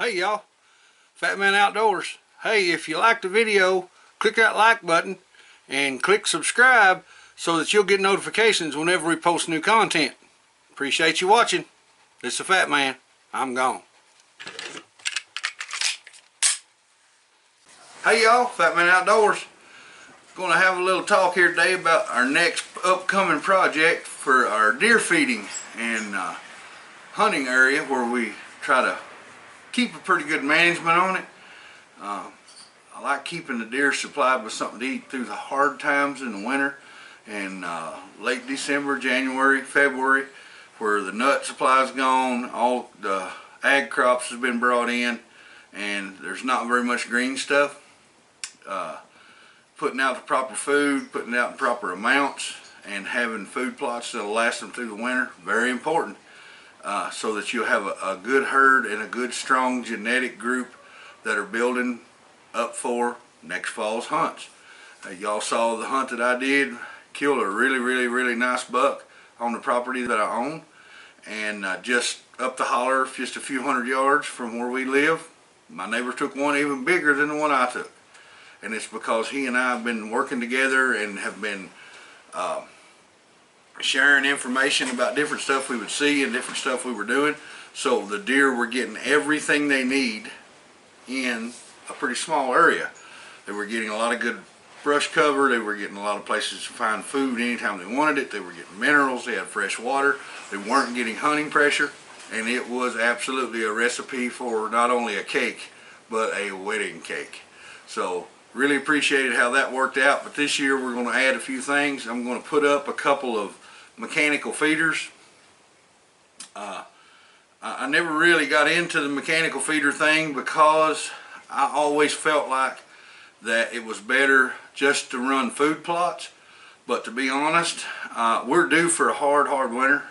Hey y'all, Fat Man Outdoors. Hey, if you like the video, click that like button and click subscribe so that you'll get notifications whenever we post new content. Appreciate you watching. This is the Fat Man. I'm gone. Hey y'all, Fat Man Outdoors. Going to have a little talk here today about our next upcoming project for our deer feeding and hunting area, where we try to keep a pretty good management on it. I like keeping the deer supplied with something to eat through the hard times in the winter, and late December, January, February, where the nut supply's gone, all the ag crops has been brought in, and there's not very much green stuff. Putting out the proper food, putting out in proper amounts, and having food plots that'll last them through the winter, very important. So that you'll have a good herd and a good strong genetic group that are building up for next fall's hunts. Y'all saw the hunt that I did, killed a really nice buck on the property that I own, and just up the holler, just a few hundred yards from where we live, my neighbor took one even bigger than the one I took. And it's because he and I have been working together and have been sharing information about different stuff we would see and different stuff we were doing. So the deer were getting everything they need in a pretty small area. They were getting a lot of good brush cover. They were getting a lot of places to find food anytime they wanted it. They were getting minerals. They had fresh water. They weren't getting hunting pressure. And it was absolutely a recipe for not only a cake, but a wedding cake. So really appreciated how that worked out. But this year we're going to add a few things. I'm going to put up a couple of mechanical feeders. I never really got into the mechanical feeder thing because I always felt like that it was better just to run food plots. But to be honest, we're due for a hard winter.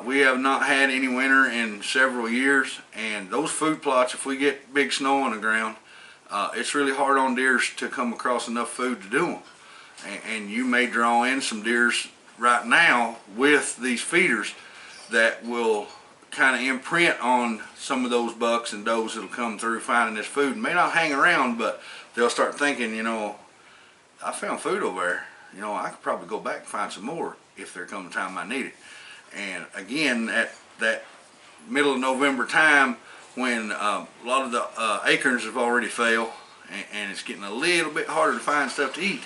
We have not had any winter in several years, and those food plots, if we get big snow on the ground, it's really hard on deers to come across enough food to do them. And you may draw in some deers right now with these feeders that will kind of imprint on some of those bucks and does that'll come through finding this food. May not hang around, but they'll start thinking, you know, I found food over there. You know, I could probably go back and find some more if there comes a time I need it. And again, at that middle of November time, when a lot of the acorns have already failed, and it's getting a little bit harder to find stuff to eat,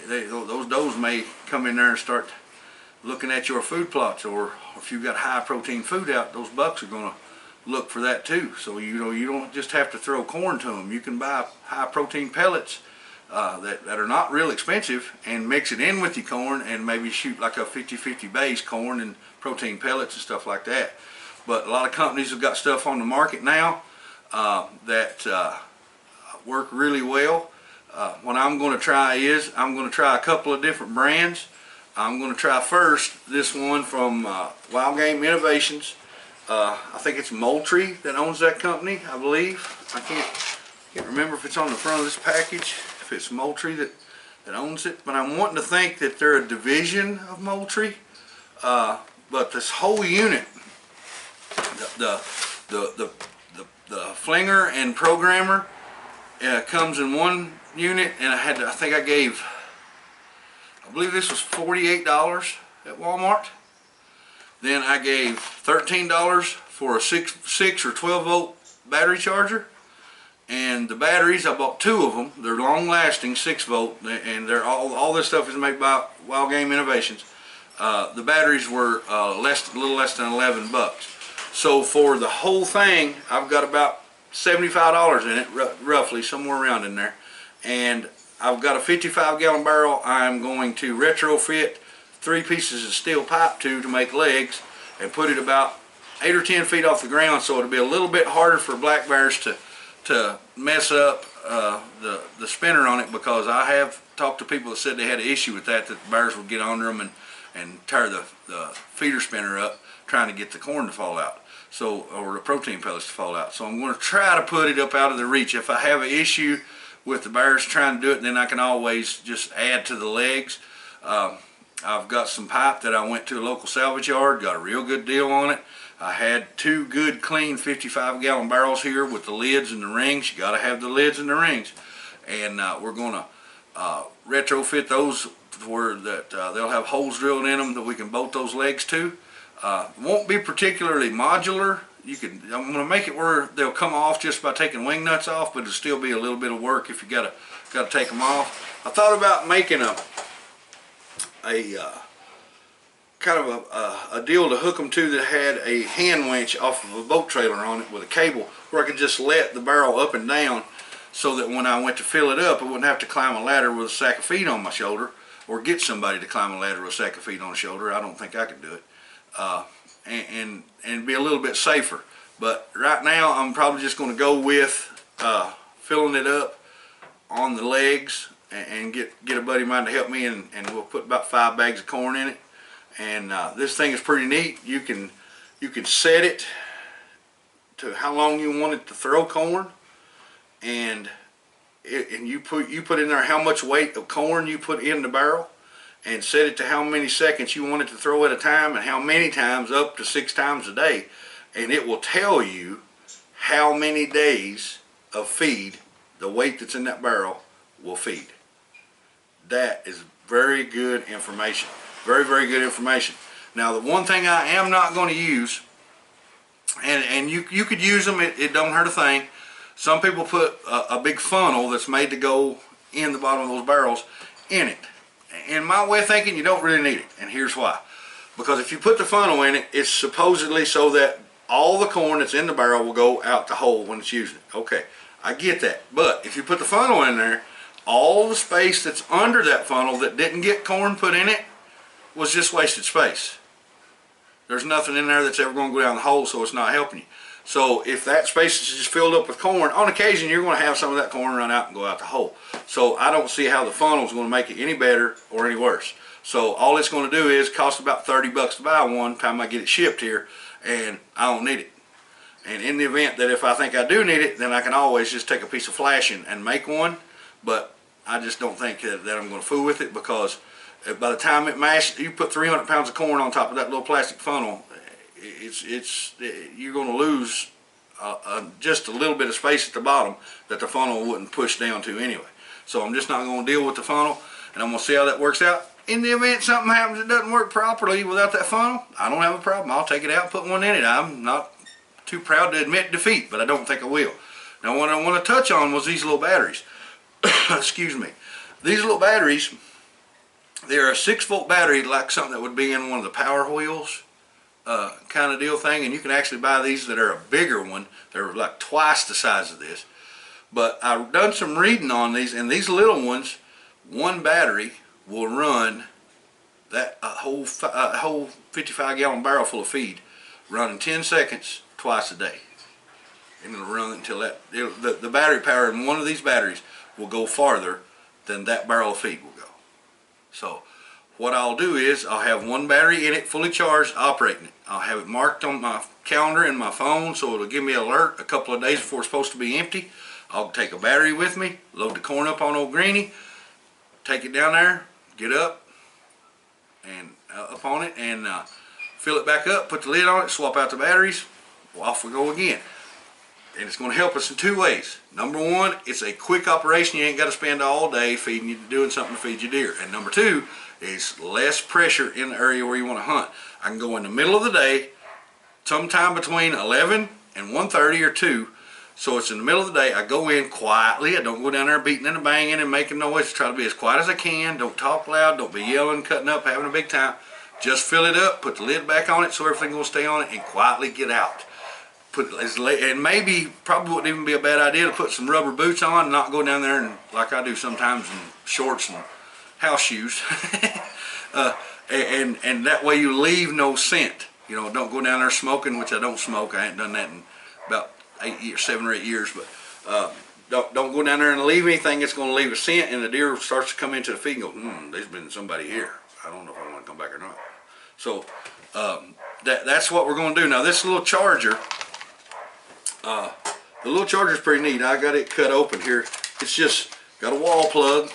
those does may come in there and start looking at your food plots, or if you've got high protein food out, those bucks are going to look for that too. So you know, you don't just have to throw corn to them. You can buy high protein pellets that are not real expensive and mix it in with your corn, and maybe shoot like a 50-50 base, corn and protein pellets and stuff like that. But a lot of companies have got stuff on the market now that work really well. What I'm going to try is, I'm going to try a couple of different brands. I'm going to try first this one from Wild Game Innovations. I think it's Moultrie that owns that company, I believe. I can't remember if it's on the front of this package, if it's Moultrie that owns it. But I'm wanting to think that they're a division of Moultrie. But this whole unit, the flinger and programmer comes in one unit, and I believe this was $48 at Walmart. Then I gave $13 for a 6 or 12 volt battery charger, and the batteries, I bought 2 of them. They're long lasting, 6 volt, and they're all this stuff is made by Wild Game Innovations. The batteries were a little less than 11 bucks. So for the whole thing, I've got about $75 in it, roughly, somewhere around in there. And I've got a 55-gallon barrel I'm going to retrofit 3 pieces of steel pipe to make legs, and put it about 8 or 10 feet off the ground, so it'll be a little bit harder for black bears to mess up the spinner on it, because I have talked to people that said they had an issue with that the bears would get under them and tear the feeder spinner up trying to get the corn to fall out. So, or the protein pellets to fall out. So I'm going to try to put it up out of the reach. If I have an issue with the bears trying to do it, then I can always just add to the legs. I've got some pipe that I went to a local salvage yard, got a real good deal on it. I had 2 good clean 55-gallon barrels here with the lids and the rings. You got to have the lids and the rings. And we're going to retrofit those where that they'll have holes drilled in them that we can bolt those legs to. Won't be particularly modular. I'm going to make it where they'll come off just by taking wing nuts off, but it'll still be a little bit of work if you got to take them off. I thought about making a kind of a deal to hook them to that had a hand winch off of a boat trailer on it with a cable, where I could just let the barrel up and down, so that when I went to fill it up, I wouldn't have to climb a ladder with a sack of feed on my shoulder, or get somebody to climb a ladder with a sack of feed on the shoulder. I don't think I could do it. And be a little bit safer. But right now I'm probably just going to go with filling it up on the legs, and get a buddy of mine to help me, and we'll put about 5 bags of corn in it. And this thing is pretty neat. You can set it to how long you want it to throw corn, and you put in there how much weight of corn you put in the barrel, and set it to how many seconds you want it to throw at a time, and how many times, up to 6 times a day, and it will tell you how many days of feed the weight that's in that barrel will feed. That is very good information. Very, very good information. Now, the one thing I am not going to use, and you could use them, it don't hurt a thing. Some people put a big funnel that's made to go in the bottom of those barrels in it. In my way of thinking, you don't really need it, and here's why. Because if you put the funnel in it, it's supposedly so that all the corn that's in the barrel will go out the hole when it's using it. Okay, I get that. But if you put the funnel in there, all the space that's under that funnel that didn't get corn put in it was just wasted space. There's nothing in there that's ever going to go down the hole, so it's not helping you. So if that space is just filled up with corn, on occasion you're going to have some of that corn run out and go out the hole. So I don't see how the funnel is going to make it any better or any worse. So all it's going to do is cost about 30 bucks to buy one time I get it shipped here, and I don't need it. And in the event that if I think I do need it, then I can always just take a piece of flashing and make one. But I just don't think that I'm going to fool with it, because by the time it mashes, you put 300 pounds of corn on top of that little plastic funnel, you're going to lose just a little bit of space at the bottom that the funnel wouldn't push down to anyway. So I'm just not going to deal with the funnel, and I'm going to see how that works out. In the event something happens that doesn't work properly without that funnel, I don't have a problem. I'll take it out and put one in it. I'm not too proud to admit defeat, but I don't think I will. Now, what I want to touch on was these little batteries. Excuse me. These little batteries, they're a 6-volt battery, like something that would be in one of the Power Wheels kind of deal thing, and you can actually buy these that are a bigger one. They're like twice the size of this. But I've done some reading on these, and these little ones, one battery will run that whole 55-gallon barrel full of feed, run in 10 seconds twice a day. And it'll run until the battery power in one of these batteries will go farther than that barrel of feed will go. So what I'll do is I'll have one battery in it fully charged operating it. I'll have it marked on my calendar in my phone, so it'll give me an alert a couple of days before it's supposed to be empty. I'll take a battery with me, load the corn up on old Greenie, take it down there, get up and up on it, and fill it back up, put the lid on it, swap out the batteries, off we go again. And it's going to help us in 2 ways. Number one, it's a quick operation. You ain't got to spend all day doing something to feed your deer. And number two, is less pressure in the area where you want to hunt. I can go in the middle of the day, sometime between 11 and 1:30 or 2. So it's in the middle of the day. I go in quietly. I don't go down there beating and banging and making noise. Try to be as quiet as I can. Don't talk loud. Don't be yelling, cutting up, having a big time. Just fill it up, put the lid back on it so everything will stay on it, and quietly get out. And maybe, probably wouldn't even be a bad idea to put some rubber boots on and not go down there and, like I do sometimes, in shorts and house shoes. And that way you leave no scent. You know, don't go down there smoking, which I don't smoke. I ain't done that in about 7 or 8 years. But don't go down there and leave anything that's going to leave a scent, and the deer starts to come into the feed and go, there's been somebody here. I don't know if I want to come back or not. So that's what we're going to do. Now this little charger, the little charger is pretty neat. I got it cut open here. It's just got a wall plug,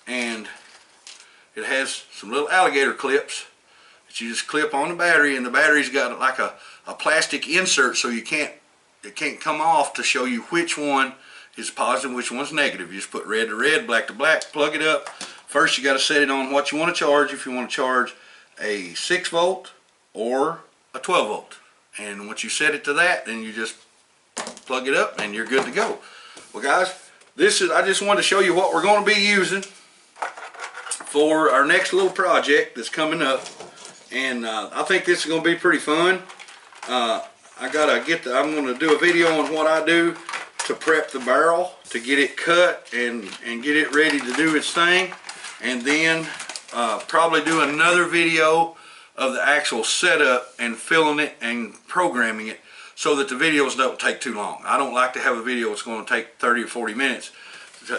and it has some little alligator clips. that you just clip on the battery, and the battery's got like a plastic insert, so it can't come off to show you which one is positive, which one's negative. You just put red to red, black to black, plug it up. First you got to set it on what you want to charge. If you want to charge a 6 volt or a 12 volt, and once you set it to that, then you just plug it up and you're good to go. Well guys, I just wanted to show you what we're going to be using for our next little project that's coming up, and I think this is going to be pretty fun. I'm going to do a video on what I do to prep the barrel, to get it cut and get it ready to do its thing, and then probably do another video of the actual setup and filling it and programming it, so that the videos don't take too long. I don't like to have a video that's going to take 30 or 40 minutes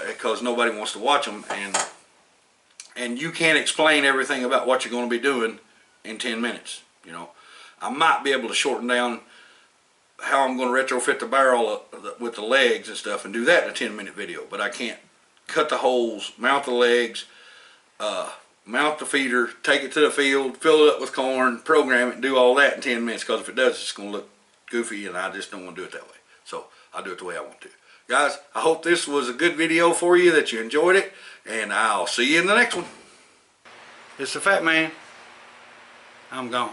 because nobody wants to watch them, and you can't explain everything about what you're going to be doing in 10 minutes. You know, I might be able to shorten down how I'm going to retrofit the barrel with the legs and stuff and do that in a 10-minute video, but I can't cut the holes, mount the legs, mount the feeder, take it to the field, fill it up with corn, program it, and do all that in 10 minutes, because if it does, it's going to look goofy, and I just don't want to do it that way. So I'll do it the way I want to. Guys, I hope this was a good video for you, that you enjoyed it, and I'll see you in the next one. It's the Fat Man. I'm gone.